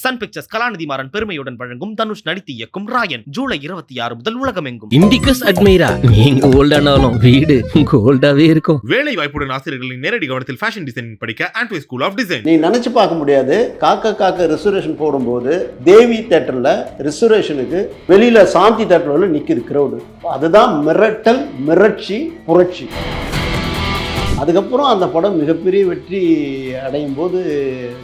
Sun pictures கலாநிதி மாறன் பெருமையுடன் வழங்கும் தனுஷ் நடித்து இயக்கும் ராயன் ஜூலை 26 முதல் உலகமெங்கும். இண்டிகஸ் அட்மைரா, நீங்க ஓல்டானாலும் வீடு கோல்டாவே இருக்கும். வேலை வாய்ப்புடன் ஆசிரியர்களின் நேரடி கவனத்தில் ஃபேஷன் டிசைனிங் படிக்க ஆண்ட்வே ஸ்கூல் ஆஃப் டிசைன். நீ நினைச்சு பார்க்க முடியாது, காக்க ரிசர்வேஷன் போடும்போது தேவி தியேட்டர்ல ரிசர்வேஷனுக்கு வெளியில சாந்தி தியேட்டர்ல நிக்குது கிரௌடு. அதுதான் மிரட்டல், மிரட்சி, புரட்சி. அதுக்கப்புறம் அந்த படம் மிகப்பெரிய வெற்றி அடையும் போது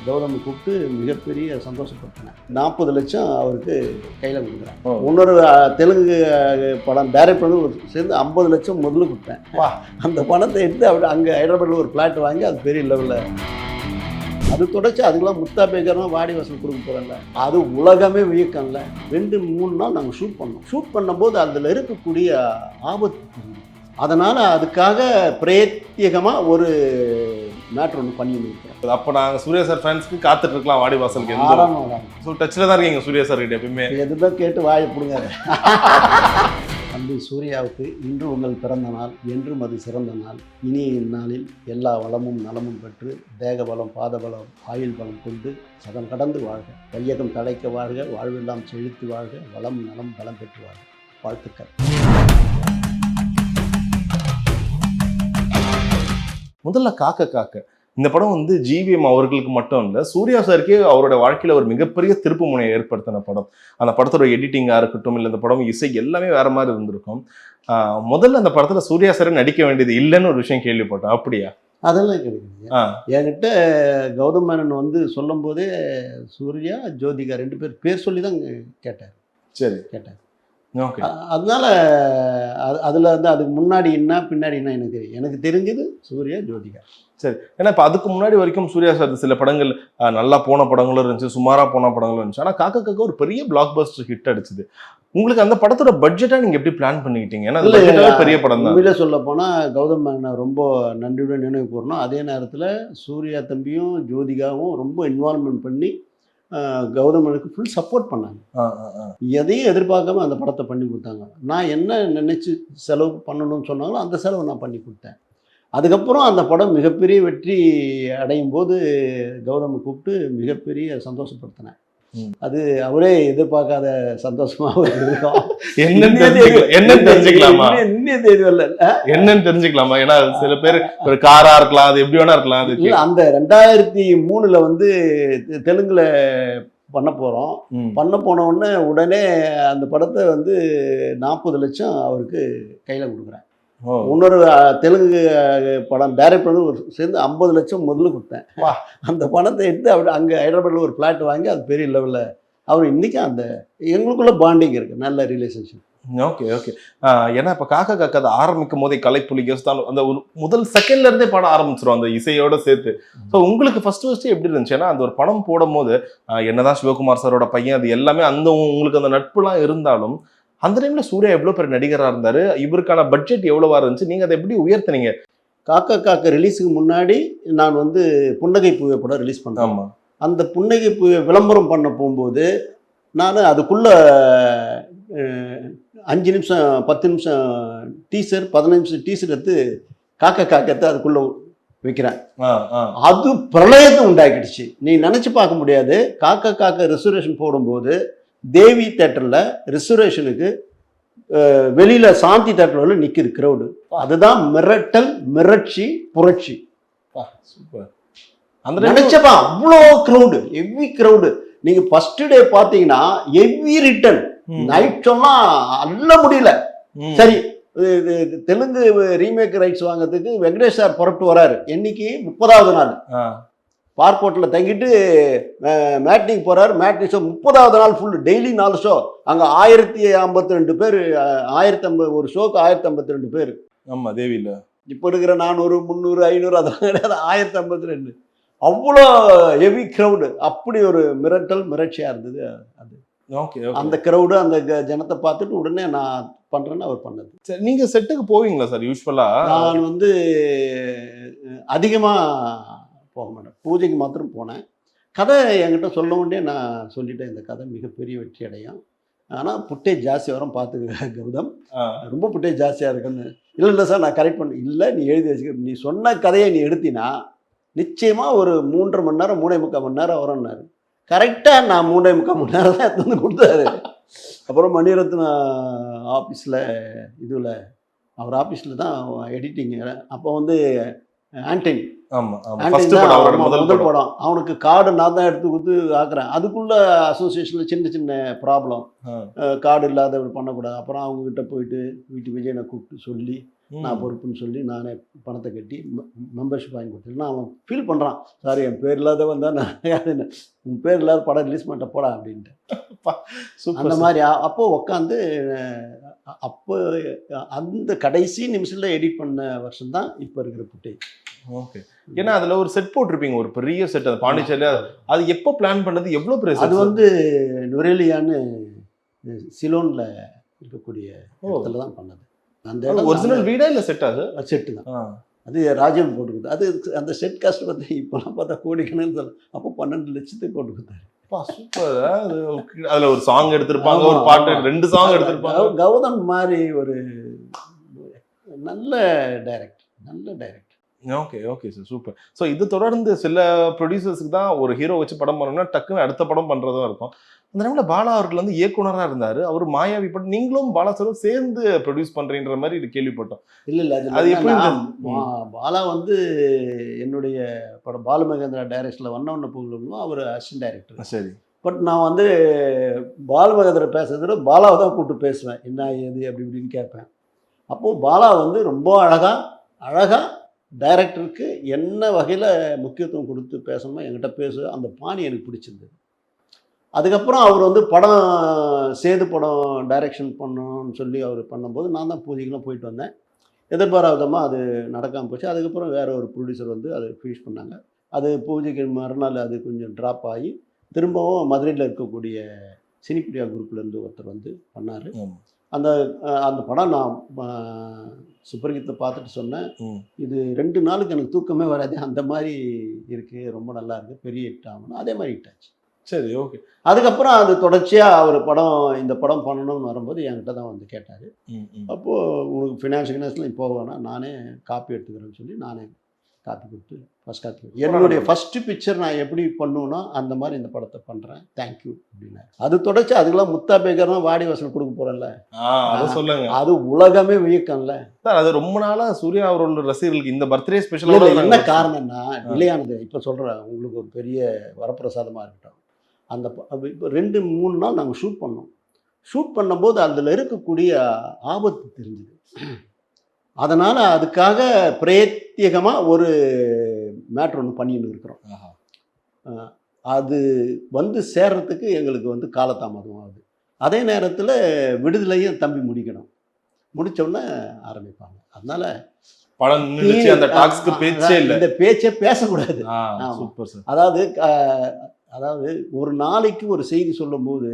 கௌதம் கூப்பிட்டு மிகப்பெரிய சந்தோஷப்பட்டேன். 40 லட்சம் அவருக்கு கையில் கொடுக்குறேன். இன்னொரு தெலுங்கு படம் டைரக்ட் பண்ணி சேர்ந்து 50 லட்சம் முதல்ல கொடுத்தேன். அந்த பணத்தை எடுத்து அப்படி அங்கே ஹைதராபாத்தில் ஒரு ஃப்ளாட் வாங்கி அது பெரிய லெவலில் அது தொடச்சி அதுக்கெல்லாம் முத்தா பேக்கர்னா வாடி வாசல் கொடுக்க போகிறாங்க. அது உலகமே வியக்கம்ல. 2-3 நாள் நாங்கள் ஷூட் பண்ணும்போது அதில் இருக்கக்கூடிய ஆபத்து, அதனால் அதுக்காக பிரத்யேகமாக ஒரு மேட்ரு ஒன்று பண்ணியிருக்கிறோம். அப்போ நாங்கள் சூர்யா சார் ஃபேன்ஸ்க்கு காத்துட்டு இருக்கலாம் வாடி வாசலுக்கு. ஸோ டச்சில் தான் இருக்கீங்க சூர்யா சார் கிட்ட எப்பயுமே. எதுவுமே கேட்டு வாயை பிடுங்காரு. தம்பி சூர்யாவுக்கு இன்று உங்கள் பிறந்த நாள், என்றும் அது சிறந்த நாள். இனிய இந்நாளில் எல்லா வளமும் நலமும் பெற்று தேக பலம், பாத பலம், ஆயுள் பலம் கொண்டு சதம் கடந்து வாழ்க, வையகம் தழைக்க வாழ்க, வாழ்வெல்லாம் செழித்து வாழ்க, வளம் நலம் பலம் பெற்று வாழ்க. வாழ்த்துக்கள். முதல்ல காக்க இந்த படம் வந்து ஜிவிஎம் அவர்களுக்கு மட்டும் இல்லை, சூர்யா சாருக்கே அவரோட வாழ்க்கையில் ஒரு மிகப்பெரிய திருப்பு முனையை ஏற்படுத்தின படம். அந்த படத்தோட எடிட்டிங்காக இருக்கட்டும், இல்லை இந்த படம் இசை எல்லாமே வேற மாதிரி இருந்திருக்கும். முதல்ல அந்த படத்தில் சூர்யா சாரை நடிக்க வேண்டியது இல்லைன்னு ஒரு விஷயம் கேள்விப்பட்டோம். அப்படியா? அதெல்லாம் கிடையாது. என்கிட்ட கௌதம் மேனன் வந்து சொல்லும் போதே சூர்யா, ஜோதிகா 2 பேர் சொல்லி தான் கேட்டார். சரி, கேட்டார். ஓகே. அதனால அதில் வந்து அதுக்கு முன்னாடி என்ன பின்னாடி என்ன எனக்கு தெரிஞ்சது சூர்யா, ஜோதிகா. சரி. ஏன்னா இப்போ அதுக்கு முன்னாடி வரைக்கும் சூர்யா சார் சில படங்கள் நல்லா போன படங்களும் இருந்துச்சு, சுமாராக போன படங்களும் இருந்துச்சு. ஆனால் காக்க ஒரு பெரிய பிளாக் பஸ்டர் ஹிட் அடிச்சுது. உங்களுக்கு அந்த படத்தோட பட்ஜெட்டா நீங்க எப்படி பிளான் பண்ணிக்கிட்டீங்க? ஏன்னா பெரிய படம் தான். உண்மையில சொல்ல போனா கௌதம் மேனனை ரொம்ப நன்றியுடன் நினைவு கூறணும். அதே நேரத்தில் சூர்யா தம்பியும் ஜோதிகாவும் ரொம்ப இன்வால்வ்மெண்ட் பண்ணி கௌதமனுக்கு ஃபுல் சப்போர்ட் பண்ணாங்க. எதையும் எதிர்பார்க்காம அந்த படத்தை பண்ணி கொடுத்தாங்க. நான் என்ன நினைச்சு செலவு பண்ணணும்னு சொன்னாங்களோ அந்த செலவு நான் பண்ணி கொடுத்தேன். அதுக்கப்புறம் அந்த படம் மிகப்பெரிய வெற்றி அடையும் போது கௌதம் கூப்பிட்டு மிகப்பெரிய சந்தோஷப்படுத்தினேன். அது அவரே எதிர்பார்க்காத சந்தோஷமா இருக்கும். என்னன்னு தெரிஞ்சுக்கலாமா? ஏன்னா சில பேர் ஒரு காரா இருக்கலாம், அது எப்படி வேணா இருக்கலாம். இல்ல, அந்த 2003 வந்து தெலுங்குல பண்ண போறோம். பண்ண போன உடனே அந்த படத்தை வந்து 40 லட்சம் அவருக்கு கையில கொடுக்குறேன். இன்னொரு தெலுங்கு படம் டைரக்ட் பண்ணி சேர்ந்து 50 லட்சம் முதல்ல கொடுத்தேன். அந்த பணத்தை எடுத்து அப்படி அங்கே ஹைதராபாத்தில் ஒரு ஃப்ளாட் வாங்கி அது பெரிய லெவலில் அவர் இன்றைக்கி அந்த எங்களுக்குள்ள பாண்டிங் இருக்குது, நல்ல ரிலேஷன்ஷிப். ஓகே. ஏன்னா இப்போ காக்க அதை ஆரம்பிக்கும் போதே கலைப்புலி கெஸ்தான் அந்த ஒரு முதல் செகண்ட்ல இருந்தே படம் ஆரம்பிச்சிடும் அந்த இசையோட சேர்த்து. ஸோ உங்களுக்கு ஃபர்ஸ்ட் எப்படி இருந்துச்சு? ஏன்னா அந்த ஒரு படம் போடும் போது என்னதான் சிவகுமார் சாரோட பையன் அது எல்லாமே அந்த உங்களுக்கு அந்த நட்புலாம் இருந்தாலும் அந்த டைம்ல சூர்யா எவ்வளவு பெரிய நடிகராக இருந்தாரு, இவருக்கான பட்ஜெட் எவ்வளவா இருந்துச்சு, நீங்க அதை எப்படி உயர்த்தினீங்க? காக்க ரிலீஸுக்கு முன்னாடி நான் வந்து புன்னகை பூவை படம் ரிலீஸ் பண்ணேன். ஆமாம். அந்த புன்னகை பூவை விளம்பரம் பண்ண போகும்போது நான் அதுக்குள்ள 5 நிமிஷம் 10 நிமிஷம் டீசர் 15 நிமிஷம் டீசர் எடுத்து காக்கத்தை அதுக்குள்ள வைக்கிறேன். அது பிரளயத்தை உண்டாக்கிடுச்சு. நீ நினைச்சு பார்க்க முடியாது. காக்க ரிசர்வேஷன் போடும்போது தேவி தியேட்டர்ல ரிசர்வேஷனுக்கு வெளியில சாந்தி தியேட்டர்ல நிக்குது கிரௌடு. அதுதான் மிரட்டல், மிரட்சி, புரட்சி. நினைச்சப்பா அவ்வளோ கிரௌடு, ஹெவி கிரௌடு. நீங்க ஃபர்ஸ்ட் டே பாத்தீங்கன்னா ஹெவி ரிட்டர்ன். நைட் சொன்னா அல்ல முடியல. சரி, தெலுங்கு ரீமேக் ரைட்ஸ் வாங்கிறதுக்கு வெங்கடேஷ் சார் புறப்பட்டு வராரு. என்னைக்கு 30வது நாள் பார்க்கோட்டில் தங்கிட்டு மேட்னிங் போகிறார். மேட்னிங் ஷோ 30வது நாள் ஃபுல், டெய்லி 4 ஷோ. அங்கே 1052 பேர், 1050 ஒரு ஷோக்கு 1052 பேர். ஆமாம், தேவியில் இப்போ இருக்கிற 400 300 500 அதெல்லாம் கிடையாது, 1052. அவ்வளோ ஹெவி க்ரௌடு. அப்படி ஒரு மிரட்டல், மிரட்சியாக இருந்தது அது. ஓகே. அந்த க்ரௌடு அந்த ஜனத்தை பார்த்துட்டு உடனே நான் பண்ணுறேன்னு அவர் பண்ணது. சரி, நீங்கள் செட்டுக்கு போவீங்களா சார்? யூஸ்வலாக நான் வந்து அதிகமாக போக மாட்டேன், பூஜைக்கு மாத்திரம் போனேன். கதை என்கிட்ட சொல்ல வேண்டிய நான் சொல்லிட்டேன், இந்த கதை மிகப்பெரிய வெற்றி அடையும். ஆனால் புட்டேஜ் ஜாஸ்தி வரும் பார்த்துக்க கௌதம், ரொம்ப புட்டேஜ் ஜாஸ்தியாக இருக்குன்னு. இல்லை சார் நான் கரெக்ட் பண்ண. இல்லை, நீ எழுதி வச்சுக்க, நீ சொன்ன கதையை நீ எடுத்தினா நிச்சயமாக ஒரு 3.5 மணி நேரம் 3.25 மணி நேரம் வரும்னாரு. கரெக்டாக நான் 3.25 மணி நேரம் தான் எடுத்து வந்து கொடுத்தாரு. அப்புறம் மணிரத்ன ஆஃபீஸில் இதில் அவர் ஆஃபீஸில் தான் எடிட்டிங். அப்போ வந்து ஆண்டனி ஆமா ஆமா ஃபர்ஸ்ட் படம் அவரோட முதல் படம். அவனுக்கு கார்டு நான் தான் எடுத்து கொடுத்து ஆக்குறேன். அதுக்குள்ள அசோசியேஷனில் சின்ன சின்ன ப்ராப்ளம், கார்டு இல்லாத பண்ணக்கூடாது. அப்புறம் அவங்ககிட்ட போயிட்டு வீட்டு விஜயனை கூப்பிட்டு சொல்லி நான் பொறுப்புன்னு சொல்லி நானே பணத்தை கட்டி மெம்பர்ஷிப் வாங்கி கொடுத்தேன். அவன் ஃபீல் பண்ணுறான், சார் என் பேர் இல்லாதவன் தான் நான் உன் பேர் இல்லாத படம் ரிலீஸ் பண்ணிட்ட போடா அப்படின்ட்டு. அந்த மாதிரி அப்போது உட்காந்து அப்போ அந்த கடைசி நிமிஷத்தில் எடிட் பண்ண வருஷம் தான் இப்போ இருக்கிற புட்டேஜ். ஓகே. ஏன்னா அதுல ஒரு செட் போட்டிருப்பீங்க, ஒரு பெரிய செட். அது பாண்டிச்சேரியில அது எப்போ பிளான் பண்ணது, எவ்வளவு பெரிய அது வந்து நுரேலியான்னு சிலோன்ல இருக்கக்கூடிய இடத்துல தான் பண்ணது. அந்த ஒரிஜினல் வீடா இல்ல செட்? அது செட்டு தான். அது ராஜன் போட்டு கொடுத்தாரு. அது அந்த செட் காஸ்ட் பார்த்து இப்போலாம் பார்த்தா கோடிக்கணக்கில் அப்போ 12 லட்சத்துக்கு போட்டு கொடுத்தாரு. சூப்பர். அதுல ஒரு சாங் எடுத்திருப்பாங்க, ஒரு பாட்டு, 2 சாங் எடுத்திருப்பாங்க. கௌதம் மாதிரி ஒரு நல்ல director. Okay okay sir, super. So இது தொடர்ந்து சில ப்ரொடியூசர்ஸ்க்கு தான் ஒரு ஹீரோ வச்சு படம் பண்ணணும்னா டக்குன்னு அடுத்த படம் பண்றதும் இருக்கும். அந்த டைம்ல பாலா அவர்கள் வந்து இயக்குனராக இருந்தாரு. அவர் மாயாவி படம், நீங்களும் பாலா சாரும் சேர்ந்து ப்ரொடியூஸ் பண்றீன்ற மாதிரி கேள்விப்பட்டோம். இல்ல அது எப்படி? பாலா வந்து என்னுடைய படம் பாலுமகேந்திரா டைரக்ஷன்ல வண்ண பூங்களும் அவர் அசிஸ்டன்ட் டைரக்டர். சரி. பட் நான் வந்து பாலுமகேந்திரா பேசுறத பாலாவை தான் கூப்பிட்டு பேசுவேன், என்ன ஏது அப்படி இப்படின்னு கேட்பேன். அப்போது பாலா வந்து ரொம்ப அழகா டைரக்டருக்கு என்ன வகையில் முக்கியத்துவம் கொடுத்து பேசணுமோ என்கிட்ட அந்த பாணி எனக்கு பிடிச்சிருந்தது. அதுக்கப்புறம் அவர் வந்து படம் சேது படம் டைரக்ஷன் பண்ணணும்னு சொல்லி அவர் பண்ணும்போது நான் தான் பூஜைக்கெலாம் போயிட்டு வந்தேன். எதிர்பாராதமாக அது நடக்காமல் போச்சு. அதுக்கப்புறம் வேறு ஒரு ப்ரொடியூசர் வந்து அதை ஃபினிஷ் பண்ணாங்க. அது பூஜைக்கு மறுநாள் அது கொஞ்சம் ட்ராப் ஆகி திரும்பவும் மதுரையில் இருக்கக்கூடிய சினிப்பிரியா குரூப்லேருந்து ஒருத்தர் வந்து பண்ணார். அந்த படம் நான் சுப்பர்கீத்தை பார்த்துட்டு சொன்னேன், இது 2 நாளுக்கு எனக்கு தூக்கமே வராது, அந்த மாதிரி இருக்குது, ரொம்ப நல்லா இருக்குது, பெரிய ஹிட் ஆகணும். அதே மாதிரி ஹிட் ஆச்சு. சரி, ஓகே. அதுக்கப்புறம் அது தொடர்ச்சியாக அவர் இந்த படம் பண்ணணும்னு வரும்போது என்கிட்ட தான் வந்து கேட்டார். அப்போது உங்களுக்கு ஃபினான்ஷியல் போக வேணாம், நானே காப்பி எடுத்துக்கிறேன்னு சொல்லி நானே காப்பி கொடுத்து ஃபஸ்ட் காப்பி என்னுடைய ஃபஸ்ட்டு பிக்சர் நான் எப்படி பண்ணுவேனோ அந்த மாதிரி இந்த படத்தை பண்ணுறேன், தேங்க்யூ அப்படின்னா. அது தொடர்ச்சி அதுக்கெல்லாம் முத்தா பேக்கர்லாம் வாடி வாசல் கொடுக்க போகிறேன்ல, அதை சொல்லுங்க. அது உலகமே வியக்கம்ல சார். அது ரொம்ப நாளாக சூர்யா அவரோட ரசிகர்களுக்கு இந்த பர்த்டே ஸ்பெஷலாக என்ன காரணம்னா நிலையானது. இப்போ சொல்கிறேன் உங்களுக்கு ஒரு பெரிய வரப்பிரசாதமாக இருக்கட்டும். அந்த இப்போ 2-3 நாள் நாங்கள் ஷூட் பண்ணும்போது அதில் இருக்கக்கூடிய ஆபத்து தெரிஞ்சுது. அதனால் அதுக்காக பிரத்யேகமாக ஒரு மேட்ரு ஒன்று பண்ணின்னு இருக்கிறோம். அது வந்து சேர்றதுக்கு எங்களுக்கு வந்து காலதாமதம் ஆகுது. அதே நேரத்தில் விடுதலையும் தம்பி முடித்தோடனே ஆரம்பிப்பாங்க. அதனால் படம் அந்த டாக்ஸ்க்கு பேச்சே இல்லை, இந்த பேச்சே பேசக்கூடாது. அதாவது ஒரு நாளைக்கு ஒரு செய்தி சொல்லும்போது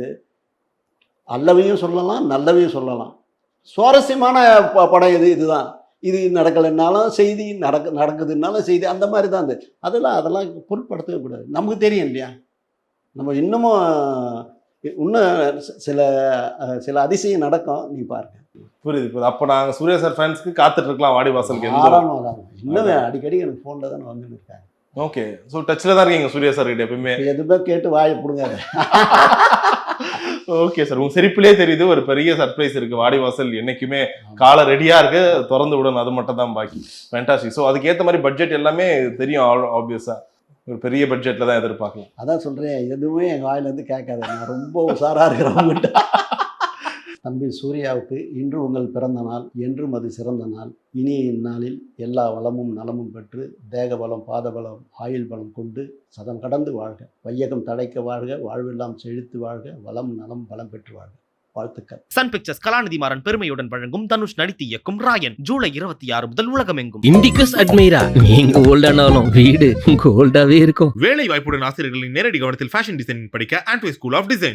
அல்லவையும் சொல்லலாம், நல்லவையும் சொல்லலாம். சுவாரஸ்யமான படம் இதுதான். இது நடக்கலைன்னாலும் செய்தி, நடக்குதுன்னாலும் செய்தி, அந்த மாதிரி தான். அதெல்லாம் பொருட்படுத்தவே கூடாது. நமக்கு தெரியும் இல்லையா, நம்ம இன்னும் சில அதிசயம் நடக்கும், நீ பாருங்க. புரியுது. அப்போ நாங்கள் சூர்யா சார் ஃபேன்ஸ்க்கு காத்துட்டு இருக்கலாம் வாடி வாசலுக்கு. இன்னும் அடிக்கடி எனக்கு ஃபோனில் தான் வந்துட்டு இருக்கேன். ஓகே. ஸோ டச்சில் தான் இருக்கீங்க சூர்யா சார் கிட்ட எப்பயுமே? எதுவுமே கேட்டு வாயை பிடுங்காது. ஓகே சார், உங்க சிரிப்பிலே தெரியுது ஒரு பெரிய சர்ப்ரைஸ் இருக்கு. வாடிவாசல் என்னைக்குமே காலை ரெடியா இருக்கு, திறந்து விடணும், அது மட்டும் தான் பாக்கி. ஃபேண்டாஸ்டிக். ஸோ அதுக்கேற்ற மாதிரி பட்ஜெட் எல்லாமே தெரியும், ஆப்வியஸா ஒரு பெரிய பட்ஜெட்ல தான் எதிர்பார்க்கலாம். அதான் சொல்றேன், எதுவுமே எங்க வாயிலேருந்து கேட்காது, நான் ரொம்ப உஷாரா இருக்கிறவங்ககிட்ட. தம்பி சூர்யாவுக்கு இன்று உங்கள் பிறந்த நாள், என்றும் அது சிறந்த நாள். இனிய இந்நாளில் எல்லா வளமும் நலமும் பெற்று தேக பலம், பாத பலம், ஆயுள் பலம் கொண்டு சதம் கடந்து வாழ்க, வையகம் தடைக்க வாழ்க, வாழ்வெல்லாம் செழித்து வாழ்க, வளம் நலம் பலம் பெற்று வாழ்க. வாழ்த்துக்கள். சன் பிக்சர்ஸ் கலாநிதி மாறன் பெருமையுடன் வழங்கும் தனுஷ் நடித்து இயக்கும் ராயன் ஜூலை 26 முதல் உலகமெங்கும். இண்டிகஸ் அட்மைரா, நீங்க ஓல்டானாலும் வீடு கோல்டாவே இருக்கும். வேலை வாய்ப்புடன் ஆசிரியர்களின் நேரடி கவனத்தில் ஃபேஷன் டிசைனிங் படிக்க ஆண்ட்வே ஸ்கூல் ஆஃப் டிசைன்.